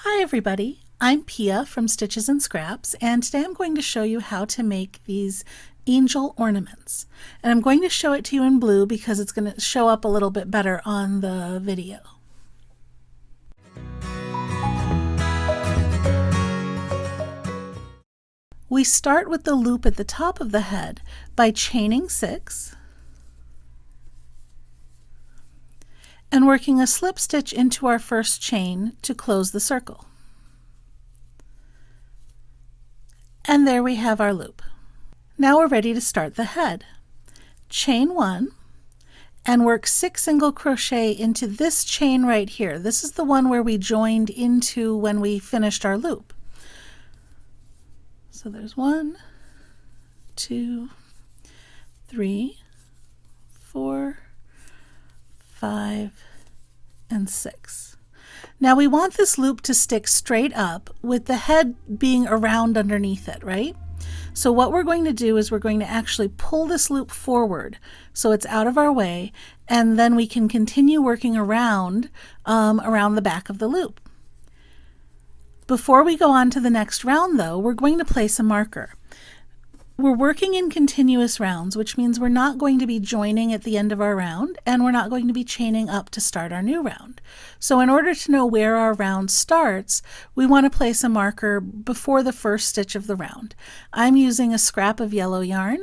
Hi everybody, I'm Pia from Stitches and Scraps, and today I'm going to show you how to make these angel ornaments. And I'm going to show it to you in blue because it's going to show up a little bit better on the video. We start with the loop at the top of the head by chaining 6 and working a slip stitch into our first chain to close the circle. And there we have our loop. Now we're ready to start the head. Chain 1 and work 6 single crochet into this chain right here. This is the one where we joined into when we finished our loop. So there's 1, 2, 3, 4, 5, and 6. Now we want this loop to stick straight up with the head being around underneath it, right? So what we're going to do is we're going to actually pull this loop forward so it's out of our way, and then we can continue working around the back of the loop. Before we go on to the next round though, we're going to place a marker. We're working in continuous rounds, which means we're not going to be joining at the end of our round, and we're not going to be chaining up to start our new round. So in order to know where our round starts, we want to place a marker before the first stitch of the round. I'm using a scrap of yellow yarn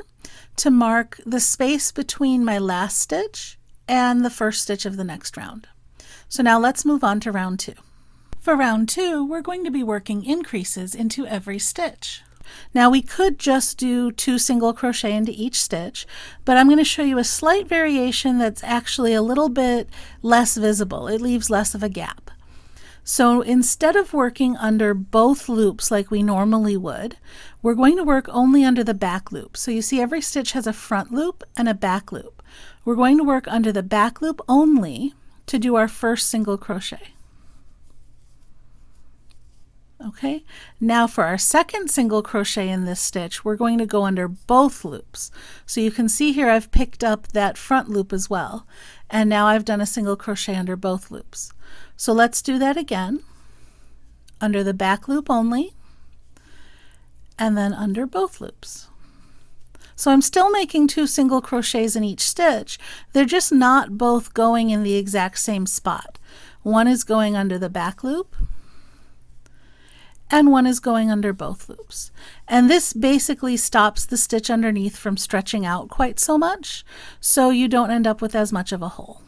to mark the space between my last stitch and the first stitch of the next round. So now let's move on to round 2. For round 2, we're going to be working increases into every stitch. Now we could just do 2 single crochet into each stitch, but I'm going to show you a slight variation that's actually a little bit less visible. It leaves less of a gap. So instead of working under both loops like we normally would, we're going to work only under the back loop. So you see every stitch has a front loop and a back loop. We're going to work under the back loop only to do our first single crochet. Okay, now for our second single crochet in this stitch, we're going to go under both loops. So you can see here I've picked up that front loop as well, and now I've done a single crochet under both loops. So let's do that again, under the back loop only, and then under both loops. So I'm still making 2 single crochets in each stitch. They're just not both going in the exact same spot. One is going under the back loop, and one is going under both loops. And this basically stops the stitch underneath from stretching out quite so much, so you don't end up with as much of a hole.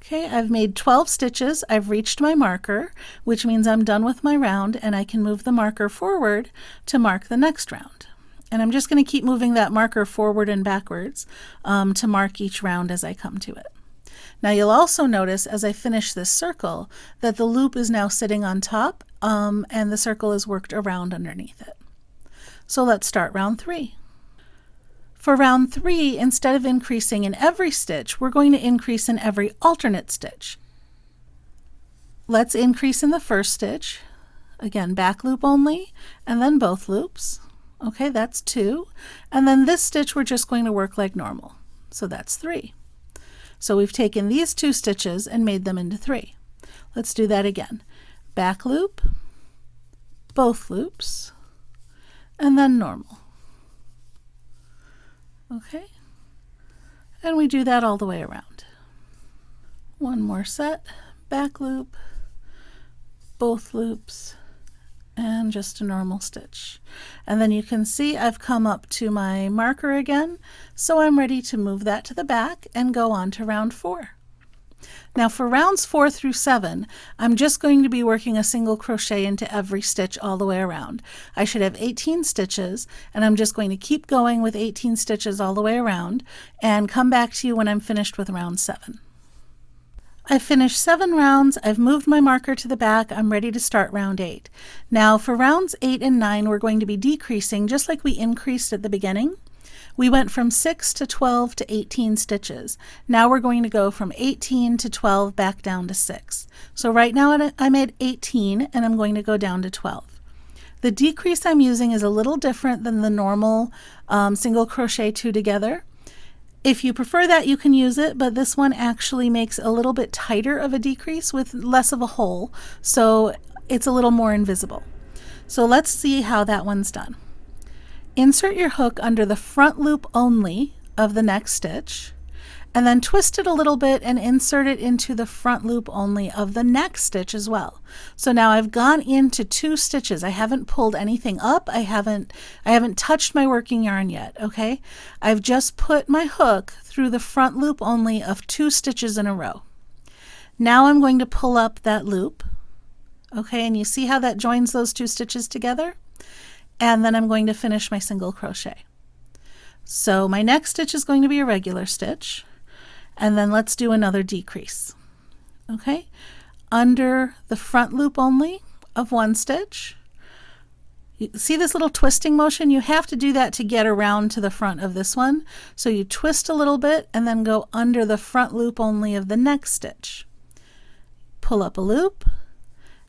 Okay, I've made 12 stitches. I've reached my marker, which means I'm done with my round, and I can move the marker forward to mark the next round. And I'm just going to keep moving that marker forward and backwards to mark each round as I come to it. Now you'll also notice as I finish this circle that the loop is now sitting on top and the circle is worked around underneath it. So let's start round 3. For round 3, instead of increasing in every stitch, we're going to increase in every alternate stitch. Let's increase in the first stitch. Again, back loop only, and then both loops. Okay, that's 2. And then this stitch we're just going to work like normal. So that's 3. So we've taken these 2 stitches and made them into 3. Let's do that again. Back loop, both loops, and then normal. Okay, and we do that all the way around. One more set, back loop, both loops, and just a normal stitch. And then you can see I've come up to my marker again, so I'm ready to move that to the back and go on to round 4. Now for rounds 4 through 7, I'm just going to be working a single crochet into every stitch all the way around. I should have 18 stitches, and I'm just going to keep going with 18 stitches all the way around and come back to you when I'm finished with round 7. I've finished 7 rounds, I've moved my marker to the back, I'm ready to start round 8. Now for rounds 8 and 9, we're going to be decreasing just like we increased at the beginning. We went from 6 to 12 to 18 stitches. Now we're going to go from 18 to 12 back down to 6. So right now I'm at 18 and I'm going to go down to 12. The decrease I'm using is a little different than the normal single crochet 2 together. If you prefer that, you can use it, but this one actually makes a little bit tighter of a decrease with less of a hole, so it's a little more invisible. So let's see how that one's done. Insert your hook under the front loop only of the next stitch, and then twist it a little bit and insert it into the front loop only of the next stitch as well. So now I've gone into 2 stitches. I haven't pulled anything up. I haven't touched my working yarn yet, okay? I've just put my hook through the front loop only of 2 stitches in a row. Now I'm going to pull up that loop, okay? And you see how that joins those 2 stitches together? And then I'm going to finish my single crochet. So my next stitch is going to be a regular stitch. And then let's do another decrease. Okay, under the front loop only of 1 stitch. You see this little twisting motion? You have to do that to get around to the front of this one. So you twist a little bit and then go under the front loop only of the next stitch. Pull up a loop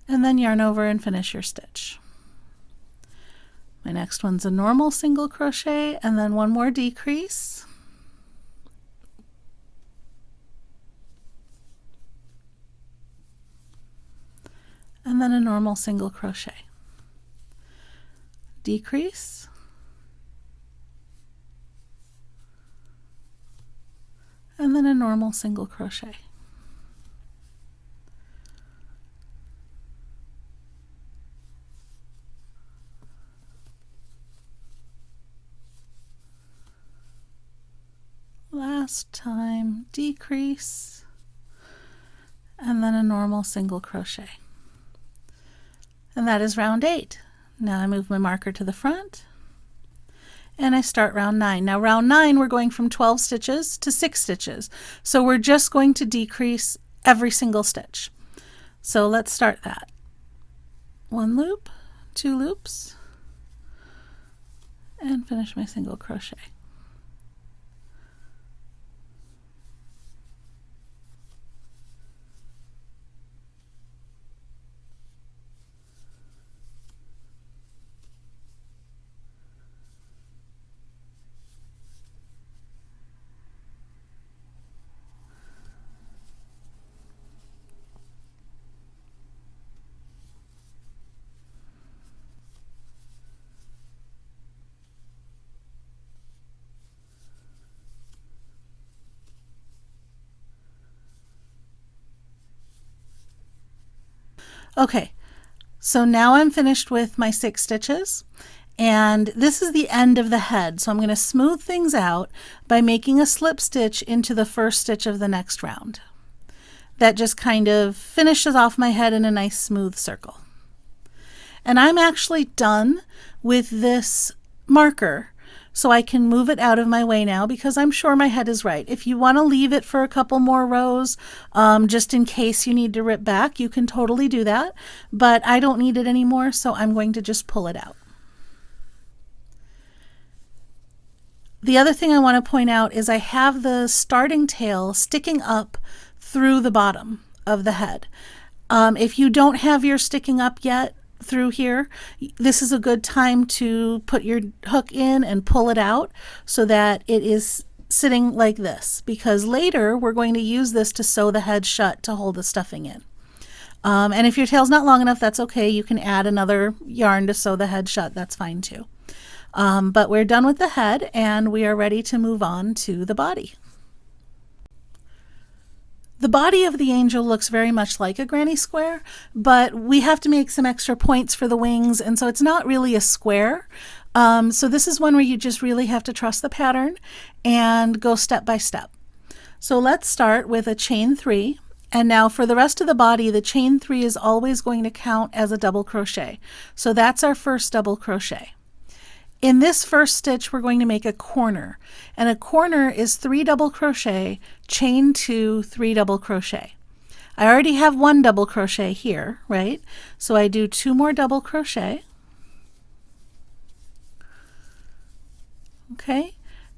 and then yarn over and finish your stitch. My next one's a normal single crochet and then 1 more decrease. And then a normal single crochet. Decrease. And then a normal single crochet. Last time, decrease, and then a normal single crochet. And that is round 8. Now I move my marker to the front and I start round 9. Now round 9 we're going from 12 stitches to 6 stitches. So we're just going to decrease every single stitch. So let's start that. 1 loop, 2 loops, and finish my single crochet. Okay, so now I'm finished with my 6 stitches, and this is the end of the head. So I'm going to smooth things out by making a slip stitch into the first stitch of the next round. That just kind of finishes off my head in a nice smooth circle. And I'm actually done with this marker, so I can move it out of my way now because I'm sure my head is right. If you want to leave it for a couple more rows, just in case you need to rip back, you can totally do that, but I don't need it anymore, so I'm going to just pull it out. The other thing I want to point out is I have the starting tail sticking up through the bottom of the head. If you don't have yours sticking up yet, through here, this is a good time to put your hook in and pull it out so that it is sitting like this, because later we're going to use this to sew the head shut to hold the stuffing in. And if your tail's not long enough, that's okay. You can add another yarn to sew the head shut. That's fine too. But we're done with the head and we are ready to move on to the body. The body of the angel looks very much like a granny square, but we have to make some extra points for the wings, and so it's not really a square. So this is one where you just really have to trust the pattern and go step by step. So let's start with a chain 3, and now for the rest of the body, the chain 3 is always going to count as a double crochet. So that's our first double crochet. In this first stitch, we're going to make a corner, and a corner is 3 double crochet, chain 2, 3 double crochet. I already have 1 double crochet here, right? So I do 2 more double crochet. Okay,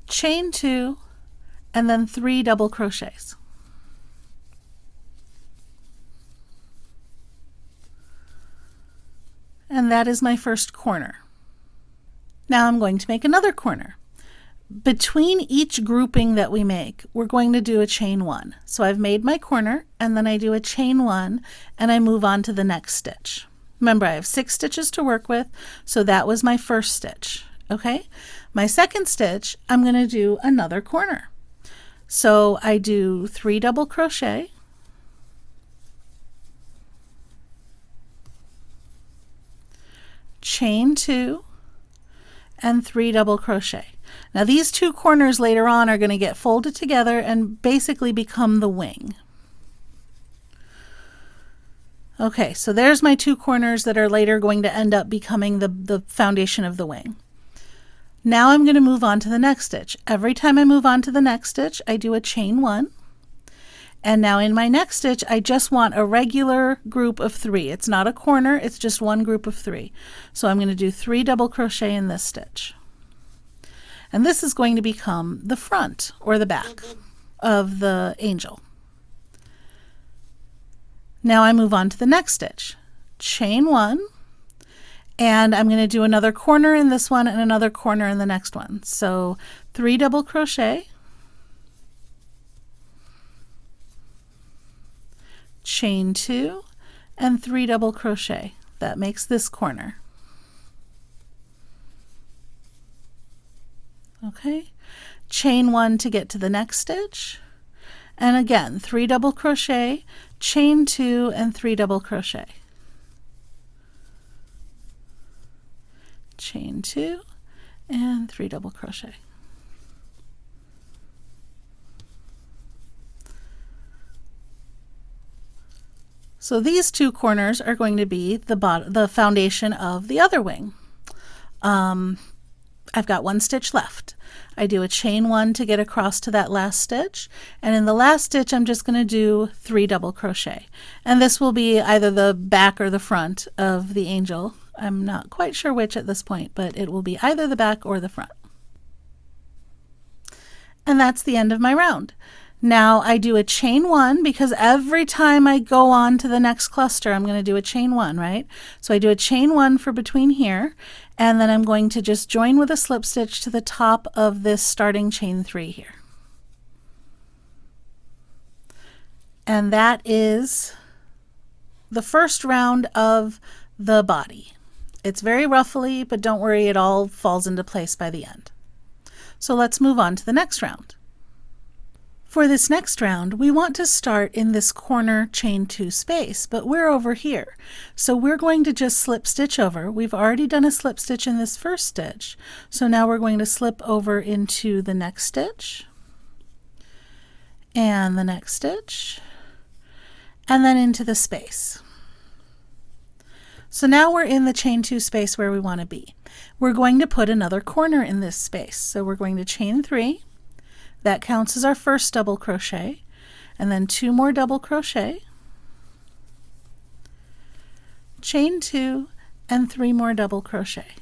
chain 2, and then 3 double crochets. And that is my first corner. Now I'm going to make another corner. between each grouping that we make, we're going to do a chain 1. So I've made my corner, and then I do a chain 1, and I move on to the next stitch. Remember, I have 6 stitches to work with, so that was my first stitch. Okay, my second stitch, I'm going to do another corner. So I do 3 double crochet, chain 2, and 3 double crochet. Now these 2 corners later on are going to get folded together and basically become the wing. Okay, so there's my 2 corners that are later going to end up becoming the foundation of the wing. Now I'm going to move on to the next stitch. Every time I move on to the next stitch, I do a chain 1. And now in my next stitch, I just want a regular group of 3. It's not a corner, it's just one group of 3. So I'm going to do 3 double crochet in this stitch. And this is going to become the front or the back of the angel. Now I move on to the next stitch. Chain 1, and I'm going to do another corner in this one and another corner in the next one. So 3 double crochet, chain 2, and 3 double crochet. That makes this corner. Okay, chain 1 to get to the next stitch, and again 3 double crochet, chain 2, and 3 double crochet, chain 2, and 3 double crochet. So these 2 corners are going to be the foundation of the other wing. I've got 1 stitch left. I do a chain 1 to get across to that last stitch, and in the last stitch I'm just going to do 3 double crochet, and this will be either the back or the front of the angel. I'm not quite sure which at this point, but it will be either the back or the front. And that's the end of my round. Now I do a chain 1 because every time I go on to the next cluster I'm going to do a chain 1, right? So I do a chain 1 for between here, and then I'm going to just join with a slip stitch to the top of this starting chain 3 here. And that is the first round of the body. It's very ruffly, but don't worry, it all falls into place by the end. So let's move on to the next round. For this next round, we want to start in this corner chain 2 space, but we're over here. So we're going to just slip stitch over. We've already done a slip stitch in this first stitch. So now we're going to slip over into the next stitch, and the next stitch, and then into the space. So now we're in the chain 2 space where we want to be. We're going to put another corner in this space. So we're going to chain 3. That counts as our first double crochet, and then 2 more double crochet, chain 2, and 3 more double crochet.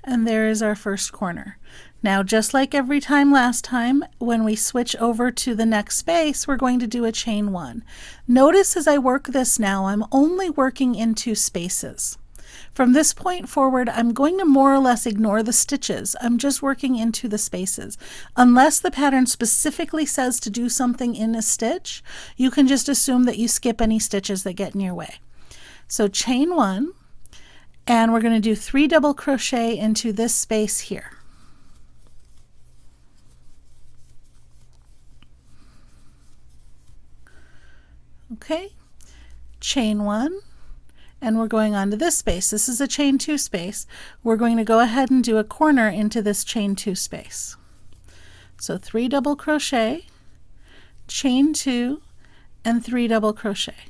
And there is our first corner. Now, just like every time last time, when we switch over to the next space, we're going to do a chain 1. Notice as I work this now, I'm only working in 2 spaces. From this point forward, I'm going to more or less ignore the stitches. I'm just working into the spaces. Unless the pattern specifically says to do something in a stitch, you can just assume that you skip any stitches that get in your way. So chain 1, and we're going to do 3 double crochet into this space here. Okay, chain 1. And we're going on to this space. This is a chain 2 space. We're going to go ahead and do a corner into this chain 2 space. So 3 double crochet, chain 2, and 3 double crochet.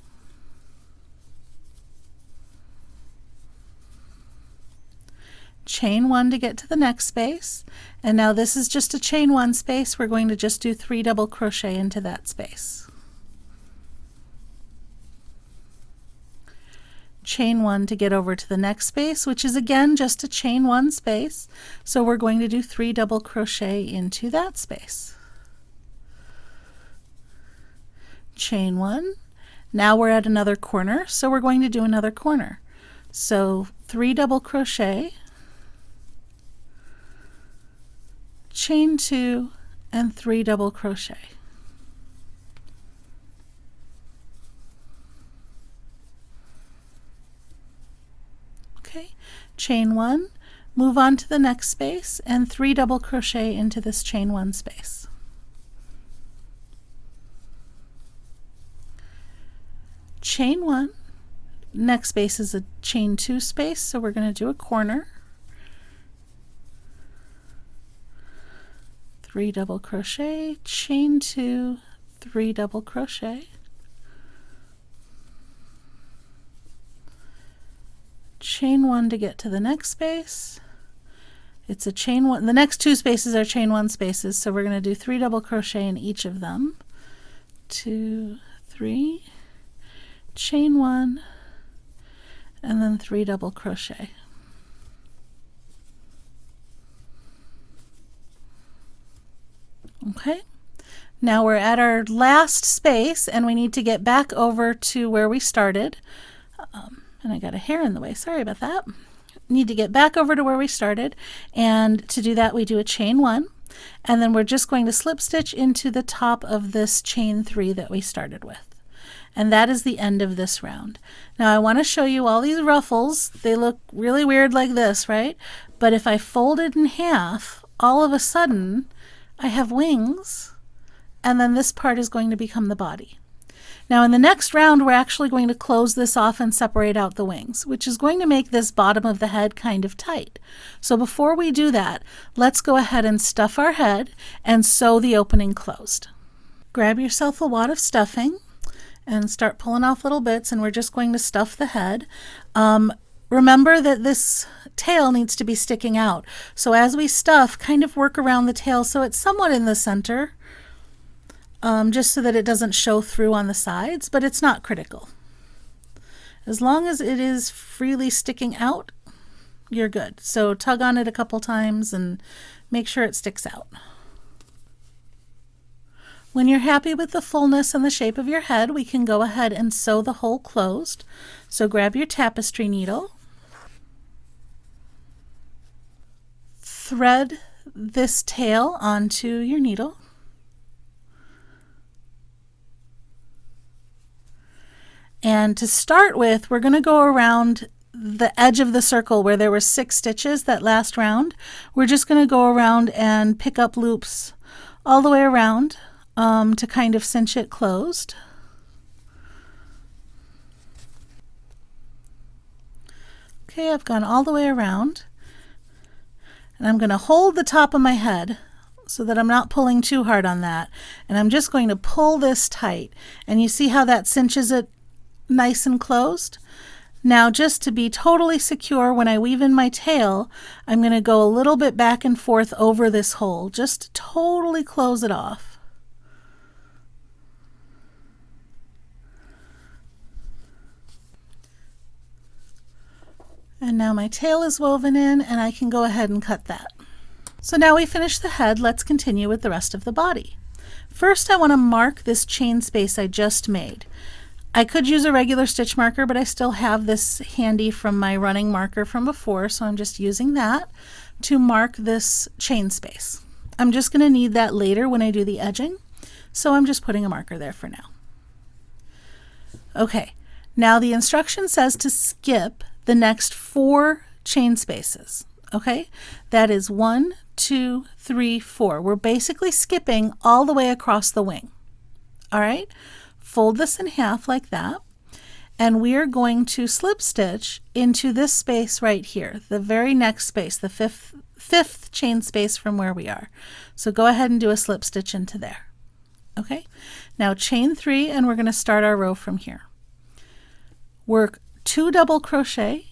Chain 1 to get to the next space, and now this is just a chain 1 space. We're going to just do 3 double crochet into that space. Chain 1 to get over to the next space, which is again just a chain 1 space. So we're going to do 3 double crochet into that space. Chain 1. Now we're at another corner, so we're going to do another corner. So 3 double crochet, chain 2, and 3 double crochet. Okay, chain 1, move on to the next space, and 3 double crochet into this chain 1 space. Chain 1, next space is a chain 2 space, so we're going to do a corner. 3 double crochet, chain 2, 3 double crochet. Chain 1 to get to the next space. It's a chain 1. The next 2 spaces are chain 1 spaces, so we're going to do 3 double crochet in each of them. 2, 3, chain 1, and then 3 double crochet. Okay, now we're at our last space and we need to get back over to where we started. And I got a hair in the way, sorry about that. Need to get back over to where we started, and to do that we do a chain 1, and then we're just going to slip stitch into the top of this chain 3 that we started with. And that is the end of this round. Now I want to show you all these ruffles. They look really weird like this, right? But if I fold it in half, all of a sudden I have wings, and then this part is going to become the body. Now in the next round, we're actually going to close this off and separate out the wings, which is going to make this bottom of the head kind of tight. So before we do that, let's go ahead and stuff our head and sew the opening closed. Grab yourself a wad of stuffing and start pulling off little bits, and we're just going to stuff the head. Remember that this tail needs to be sticking out. So as we stuff, kind of work around the tail so it's somewhat in the center, just so that it doesn't show through on the sides, but it's not critical. As long as it is freely sticking out, you're good. So tug on it a couple times and make sure it sticks out. When you're happy with the fullness and the shape of your head, we can go ahead and sew the hole closed. So grab your tapestry needle, thread this tail onto your needle, and to start with, we're going to go around the edge of the circle where there were 6 stitches that last round. We're just going to go around and pick up loops all the way around to kind of cinch it closed. Okay, I've gone all the way around, and I'm going to hold the top of my head so that I'm not pulling too hard on that, and I'm just going to pull this tight, and you see how that cinches it nice and closed? Now, just to be totally secure, when I weave in my tail, I'm going to go a little bit back and forth over this hole just to totally close it off. And now my tail is woven in, and I can go ahead and cut that. So now we finished the head, let's continue with the rest of the body. First, I want to mark this chain space I just made. I could use a regular stitch marker, but I still have this handy from my running marker from before, so I'm just using that to mark this chain space. I'm just going to need that later when I do the edging, so I'm just putting a marker there for now. Okay, now the instruction says to skip the next 4 chain spaces. Okay, that is 1, 2, 3, 4. We're basically skipping all the way across the wing. All right, fold this in half like that, and we are going to slip stitch into this space right here, the very next space, the fifth chain space from where we are. So go ahead and do a slip stitch into there. Okay, now chain 3, and we're going to start our row from here. Work 2 double crochet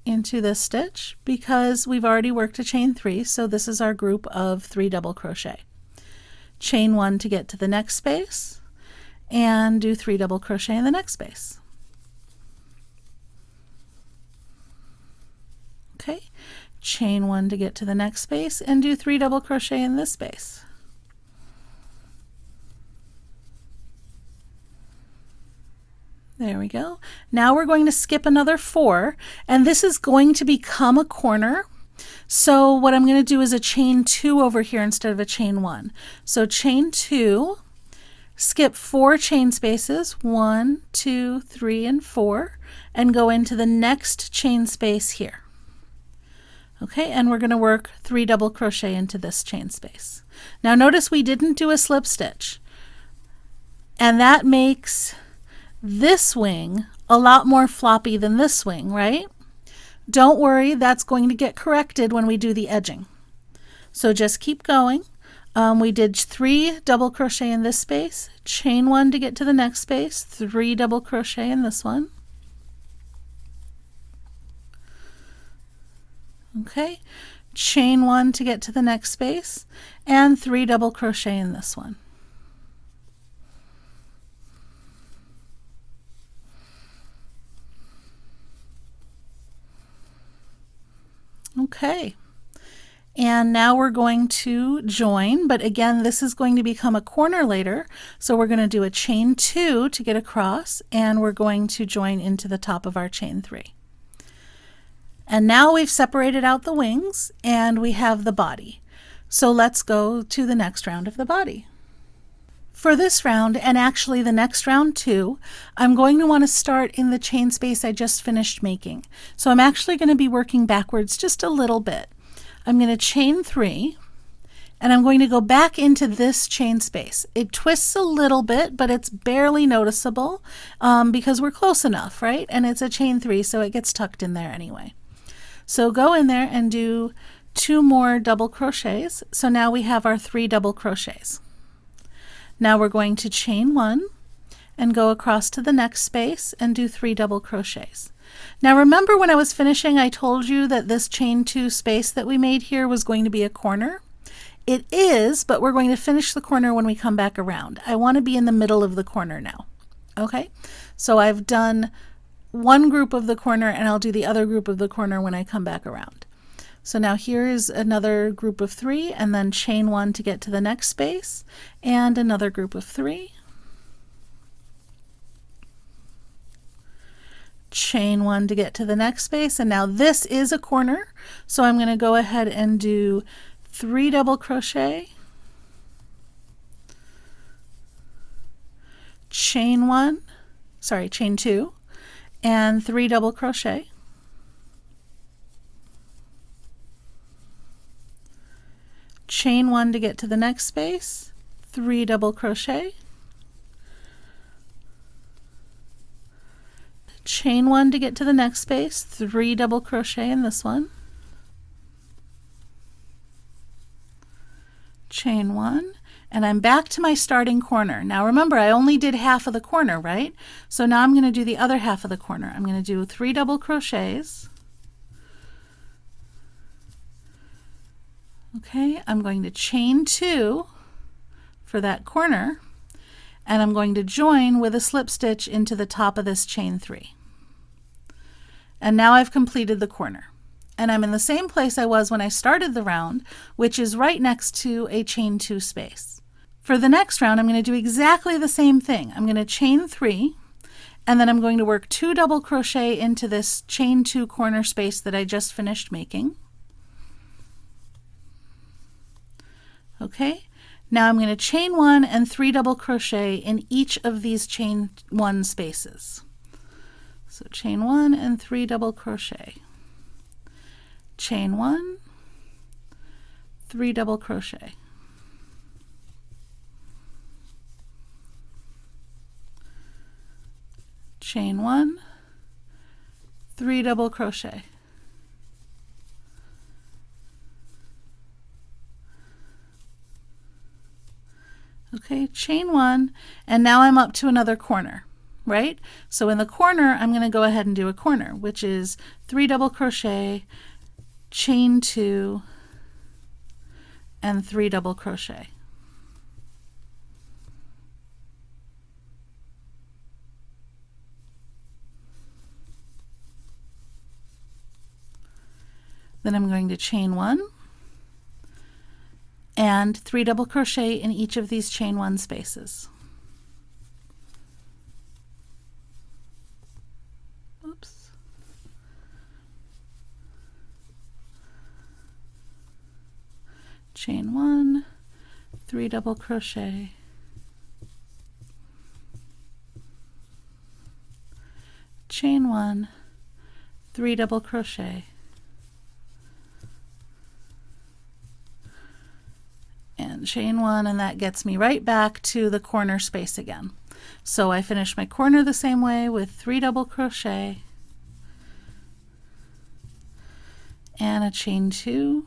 into this stitch because we've already worked a chain 3, so this is our group of 3 double crochet. Chain 1 to get to the next space, and do 3 double crochet in the next space. Okay, chain 1 to get to the next space, and do 3 double crochet in this space. There we go. Now we're going to skip another 4, and this is going to become a corner. So what I'm going to do is a chain 2 over here instead of a chain 1. So chain 2, skip 4 chain spaces, 1, 2, 3, and 4, and go into the next chain space here. Okay, and we're going to work 3 double crochet into this chain space. Now notice we didn't do a slip stitch, and that makes this wing a lot more floppy than this wing, right? Don't worry, that's going to get corrected when we do the edging. So just keep going. We did 3 double crochet in this space, chain 1 to get to the next space, 3 double crochet in this one. Okay, chain 1 to get to the next space, and 3 double crochet in this one. Okay, and now we're going to join, but again this is going to become a corner later, so we're going to do a chain 2 to get across, and we're going to join into the top of our chain 3. And now we've separated out the wings and we have the body. So let's go to the next round of the body. For this round, and actually the next round too, I'm going to want to start in the chain space I just finished making. So I'm actually going to be working backwards just a little bit. I'm going to chain 3, and I'm going to go back into this chain space. It twists a little bit, but it's barely noticeable because we're close enough, right? And it's a chain 3, so it gets tucked in there anyway. So go in there and do 2 more double crochets. So now we have our 3 double crochets. Now we're going to chain 1 and go across to the next space and do 3 double crochets. Now remember when I was finishing I told you that this chain 2 space that we made here was going to be a corner? It is, but we're going to finish the corner when we come back around. I want to be in the middle of the corner now. Okay, so I've done one group of the corner and I'll do the other group of the corner when I come back around. So now here is another group of 3, and then chain 1 to get to the next space, and another group of 3, chain 1 to get to the next space, and now this is a corner, so I'm going to go ahead and do 3 double crochet, chain 2, and 3 double crochet, chain 1 to get to the next space, 3 double crochet, chain 1 to get to the next space, 3 double crochet in this one, chain 1, and I'm back to my starting corner. Now remember, I only did half of the corner, right? So now I'm going to do the other half of the corner. I'm going to do 3 double crochets. Okay, I'm going to chain 2 for that corner, and I'm going to join with a slip stitch into the top of this chain 3. And now I've completed the corner. And I'm in the same place I was when I started the round, which is right next to a chain 2 space. For the next round, I'm going to do exactly the same thing. I'm going to chain 3, and then I'm going to work 2 double crochet into this chain 2 corner space that I just finished making. Okay, now I'm going to chain 1 and 3 double crochet in each of these chain 1 spaces. So chain 1 and 3 double crochet, chain 1, 3 double crochet, chain 1, 3 double crochet, okay, chain 1, and now I'm up to another corner, right? So in the corner I'm going to go ahead and do a corner, which is 3 double crochet, chain 2, and 3 double crochet. Then I'm going to chain 1 and 3 double crochet in each of these chain 1 spaces. chain 1, 3 double crochet, chain 1, 3 double crochet, and chain 1, and that gets me right back to the corner space again. So I finish my corner the same way with 3 double crochet and a chain 2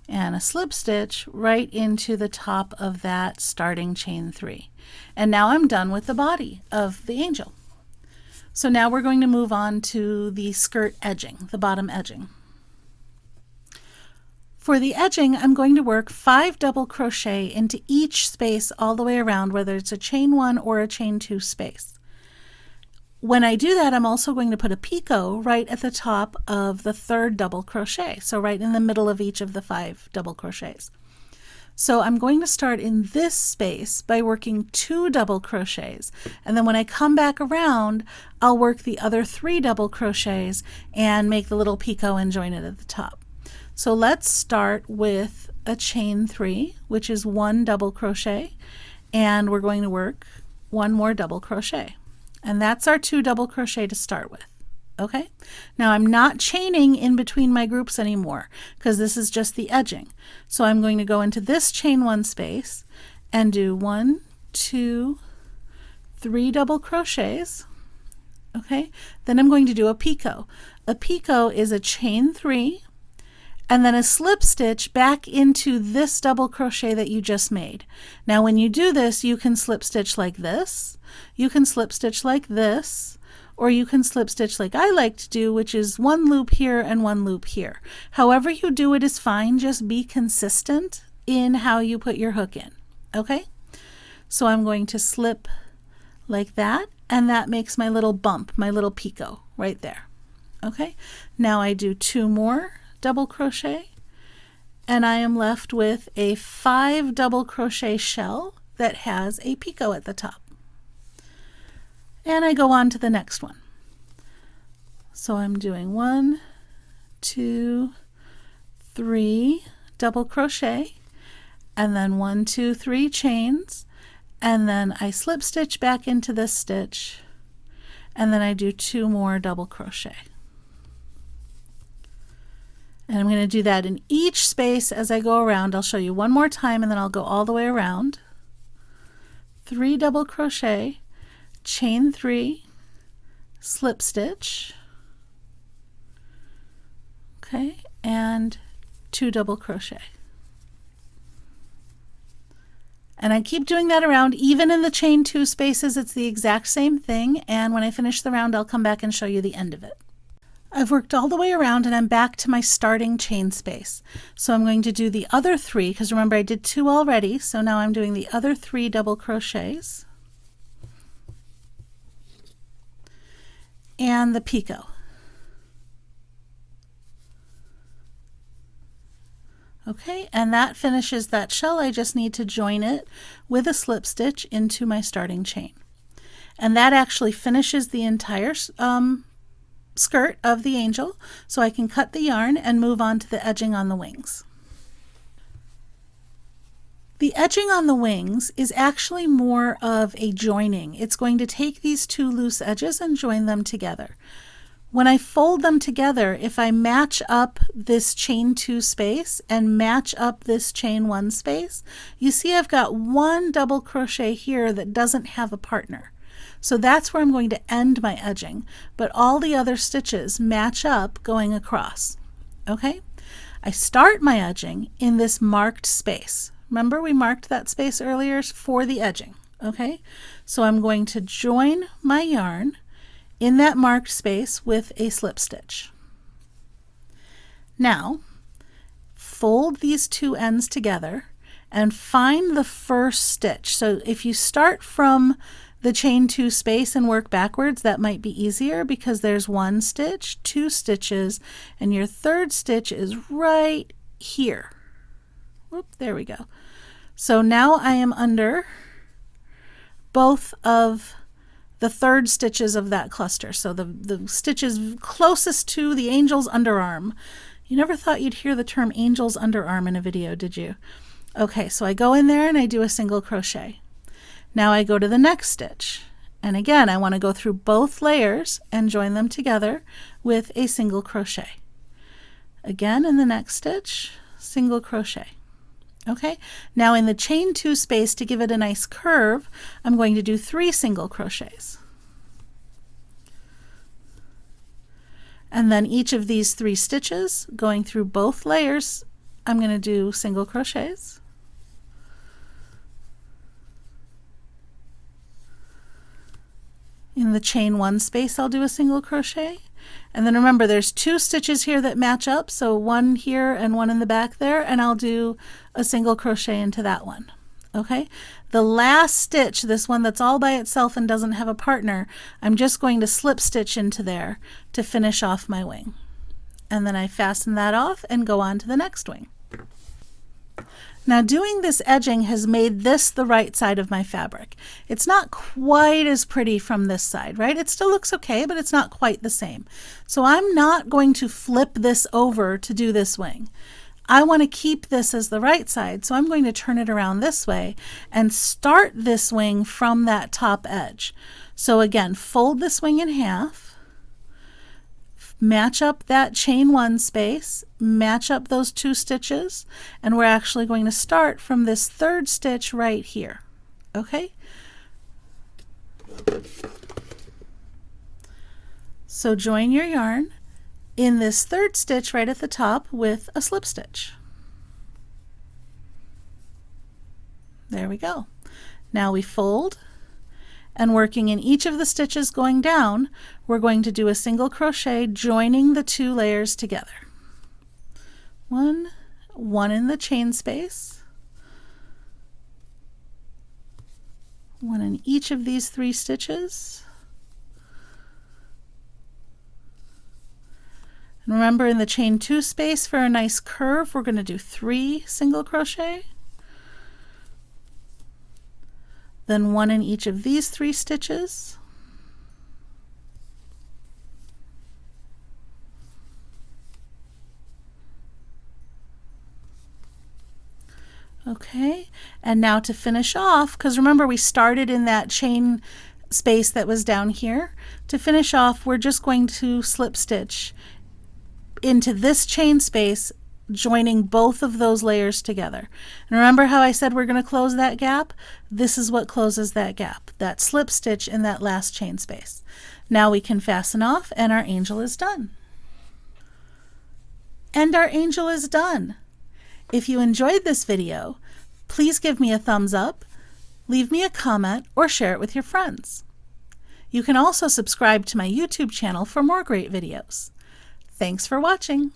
and a slip stitch right into the top of that starting chain 3. And now I'm done with the body of the angel. So now we're going to move on to the skirt edging, the bottom edging. For the edging, I'm going to work 5 double crochet into each space all the way around, whether it's a chain 1 or a chain 2 space. When I do that, I'm also going to put a picot right at the top of the 3rd double crochet, so right in the middle of each of the 5 double crochets. So I'm going to start in this space by working 2 double crochets, and then when I come back around, I'll work the other 3 double crochets and make the little picot and join it at the top. So let's start with a chain 3, which is 1 double crochet, and we're going to work 1 more double crochet. And that's our 2 double crochet to start with. Okay? Now I'm not chaining in between my groups anymore because this is just the edging. So I'm going to go into this chain 1 space and do 1, 2, 3 double crochets. Okay? Then I'm going to do a picot. A picot is a chain 3 and then a slip stitch back into this double crochet that you just made. Now when you do this, you can slip stitch like this, you can slip stitch like this, or you can slip stitch like I like to do, which is 1 loop here and 1 loop here. However you do it is fine, just be consistent in how you put your hook in, okay? So I'm going to slip like that, and that makes my little bump, my little picot right there, okay? Now I do 2 more double crochet, and I am left with a 5 double crochet shell that has a picot at the top. And I go on to the next one. So I'm doing 1, 2, 3 double crochet, and then 1, 2, 3 chains, and then I slip stitch back into this stitch, and then I do 2 more double crochet. And I'm going to do that in each space as I go around. I'll show you one more time and then I'll go all the way around. 3 double crochet, chain 3, slip stitch, okay, and 2 double crochet. And I keep doing that around. Even in the chain 2 spaces, it's the exact same thing. And when I finish the round, I'll come back and show you the end of it. I've worked all the way around and I'm back to my starting chain space. So I'm going to do the other 3, because remember I did 2 already, so now I'm doing the other 3 double crochets and the picot. Okay, and that finishes that shell. I just need to join it with a slip stitch into my starting chain. And that actually finishes the entire skirt of the angel, so I can cut the yarn and move on to the edging on the wings. The edging on the wings is actually more of a joining. It's going to take these 2 loose edges and join them together. When I fold them together, if I match up this chain 2 space and match up this chain 1 space, you see I've got 1 double crochet here that doesn't have a partner. So that's where I'm going to end my edging, but all the other stitches match up going across. Okay? I start my edging in this marked space. Remember we marked that space earlier for the edging. Okay? So I'm going to join my yarn in that marked space with a slip stitch. Now, fold these 2 ends together and find the first stitch. So if you start from the chain 2 space and work backwards, that might be easier because there's 1 stitch, 2 stitches, and your 3rd stitch is right here. Whoop, there we go. So now I am under both of the 3rd stitches of that cluster. So the stitches closest to the angel's underarm You never thought you'd hear the term angel's underarm in a video, did you? Okay, so I go in there and I do a single crochet. Now I go to the next stitch. And again, I want to go through both layers and join them together with a single crochet. Again, in the next stitch, single crochet. Okay, now in the chain 2 space, to give it a nice curve, I'm going to do 3 single crochets. And then each of these 3 stitches, going through both layers, I'm going to do single crochets. In the chain 1 space, I'll do a single crochet. And then remember, there's 2 stitches here that match up, so one here and one in the back there, and I'll do a single crochet into that one. Okay, the last stitch, this one that's all by itself and doesn't have a partner, I'm just going to slip stitch into there to finish off my wing. And then I fasten that off and go on to the next wing. Now doing this edging has made this the right side of my fabric. It's not quite as pretty from this side, right? It still looks okay, but it's not quite the same. So I'm not going to flip this over to do this wing. I want to keep this as the right side, so I'm going to turn it around this way and start this wing from that top edge. So again, fold this wing in half, match up that chain 1 space, match up those 2 stitches, and we're actually going to start from this 3rd stitch right here. Okay? So join your yarn in this 3rd stitch right at the top with a slip stitch. There we go. Now we fold, and working in each of the stitches going down, we're going to do a single crochet joining the 2 layers together. One in the chain space, one in each of these 3 stitches. And remember, in the chain 2 space, for a nice curve, we're going to do 3 single crochet. Then one in each of these 3 stitches. Okay, and now to finish off, because remember we started in that chain space that was down here. To finish off, we're just going to slip stitch into this chain space, joining both of those layers together. And remember how I said we're going to close that gap? This is what closes that gap, that slip stitch in that last chain space. Now we can fasten off and our angel is done. And our angel is done. If you enjoyed this video, please give me a thumbs up, leave me a comment, or share it with your friends. You can also subscribe to my YouTube channel for more great videos. Thanks for watching.